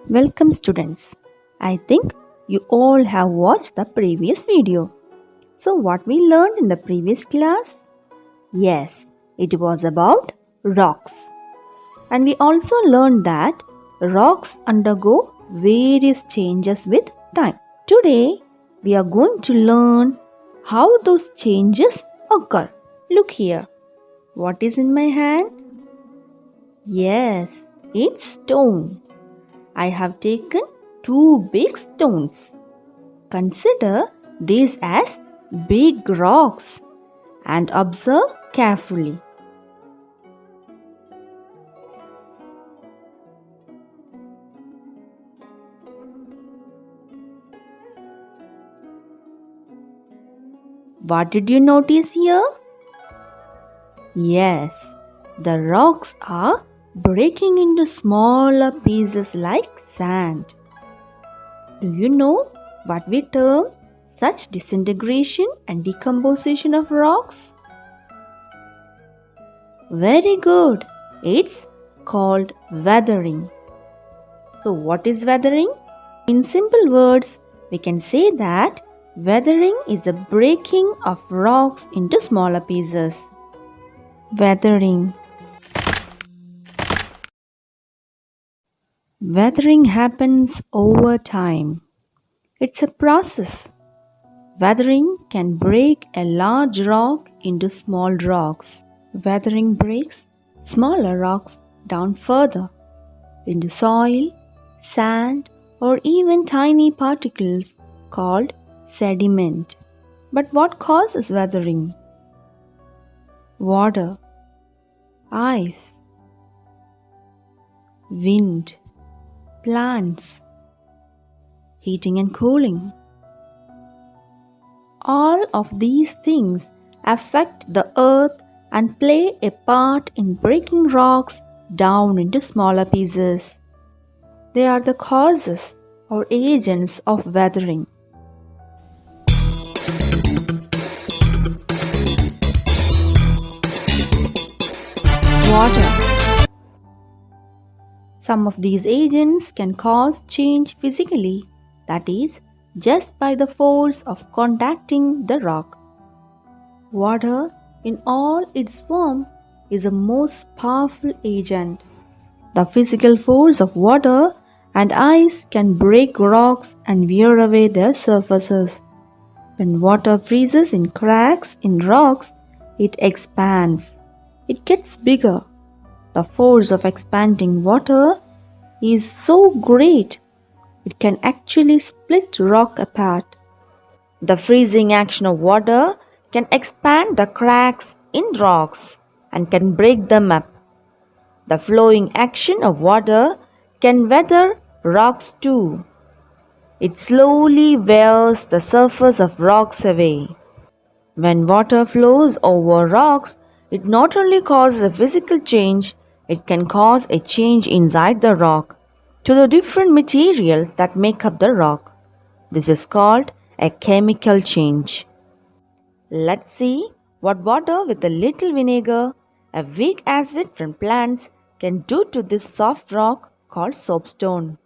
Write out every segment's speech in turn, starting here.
Welcome students. I think you all have watched the previous video. So what we learned in the previous class? Yes, it was about rocks. And we also learned that rocks undergo various changes with time. Today we are going to learn how those changes occur. Look here. What is in my hand? Yes, it's stone. I have taken two big stones. Consider these as big rocks and observe carefully. What did you notice here? Yes, the rocks are breaking into smaller pieces like sand. Do you know what we term such disintegration and decomposition of rocks? Very good. It's called weathering. So what is weathering? In simple words, we can say that weathering is the breaking of rocks into smaller pieces. Weathering. Weathering happens over time. It's a process. Weathering can break a large rock into small rocks. Weathering breaks smaller rocks down further into soil, sand, or even tiny particles called sediment. But what causes weathering? Water, ice, wind, plants, heating and cooling. All of these things affect the earth and play a part in breaking rocks down into smaller pieces. They are the causes or agents of weathering. Water. Some of these agents can cause change physically, that is, just by the force of contacting the rock. Water, in all its form, is a most powerful agent. The physical force of water and ice can break rocks and wear away their surfaces. When water freezes in cracks in rocks, it expands. It gets bigger. The force of expanding water is so great, it can actually split rock apart. The freezing action of water can expand the cracks in rocks and can break them up. The flowing action of water can weather rocks too. It slowly wears the surface of rocks away. When water flows over rocks, it not only causes a physical change, it can cause a change inside the rock to the different materials that make up the rock. This is called a chemical change. Let's see what water with a little vinegar, a weak acid from plants, can do to this soft rock called soapstone.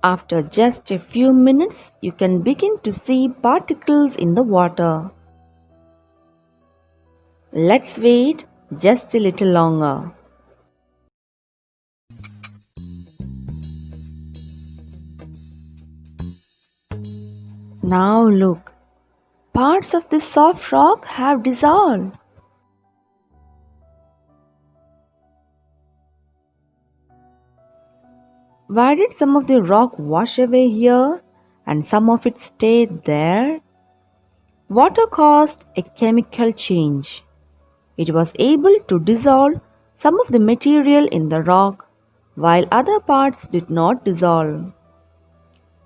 After just a few minutes, you can begin to see particles in the water. Let's wait just a little longer. Now look, parts of this soft rock have dissolved. Why did some of the rock wash away here and some of it stayed there? Water caused a chemical change. It was able to dissolve some of the material in the rock while other parts did not dissolve.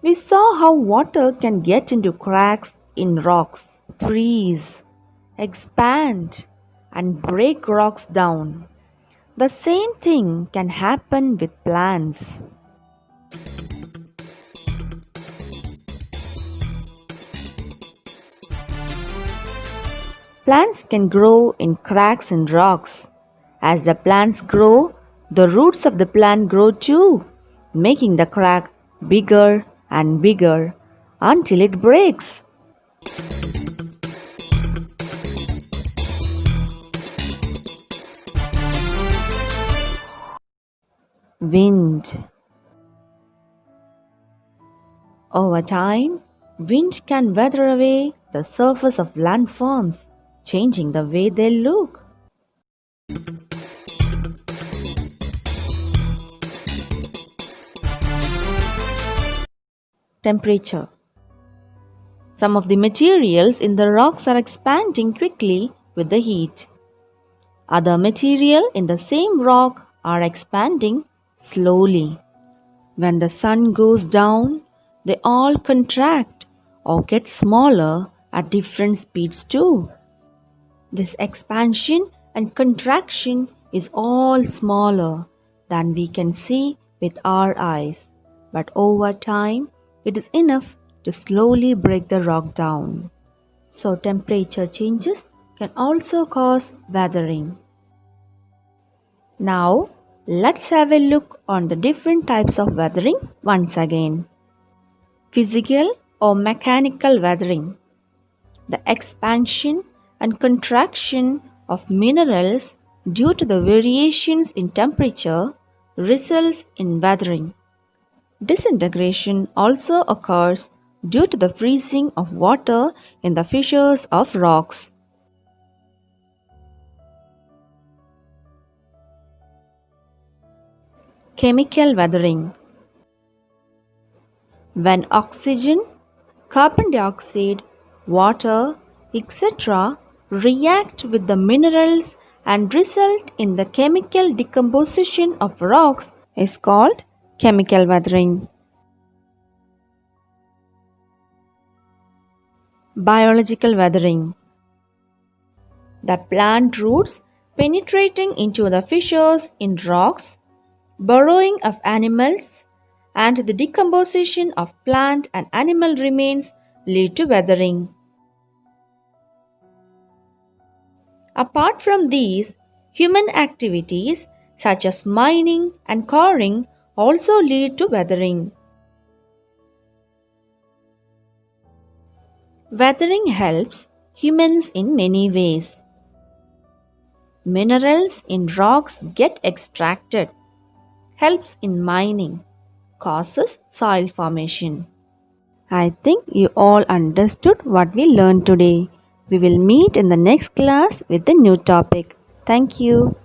We saw how water can get into cracks in rocks, freeze, expand, and break rocks down. The same thing can happen with plants. Plants can grow in cracks in rocks. As the plants grow, the roots of the plant grow too, making the crack bigger and bigger until it breaks. Wind. Over time, wind can weather away the surface of landforms, changing the way they look. Temperature. Some of the materials in the rocks are expanding quickly with the heat. Other material in the same rock are expanding slowly. When the sun goes down, they all contract or get smaller at different speeds too. This expansion and contraction is all smaller than we can see with our eyes, but over time it is enough to slowly break the rock down. So temperature changes can also cause weathering. Now, let's have a look on the different types of weathering once again. Physical or mechanical weathering. The expansion and contraction of minerals due to the variations in temperature results in weathering. Disintegration also occurs due to the freezing of water in the fissures of rocks. Chemical weathering. When oxygen, carbon dioxide, water, etc. react with the minerals and result in the chemical decomposition of rocks is called chemical weathering. Biological weathering. The plant roots penetrating into the fissures in rocks, burrowing of animals, and the decomposition of plant and animal remains lead to weathering. Apart from these, human activities such as mining and quarrying also lead to weathering. Weathering helps humans in many ways. Minerals in rocks get extracted, helps in mining, causes soil formation. I think you all understood what we learned today. We will meet in the next class with a new topic. Thank you.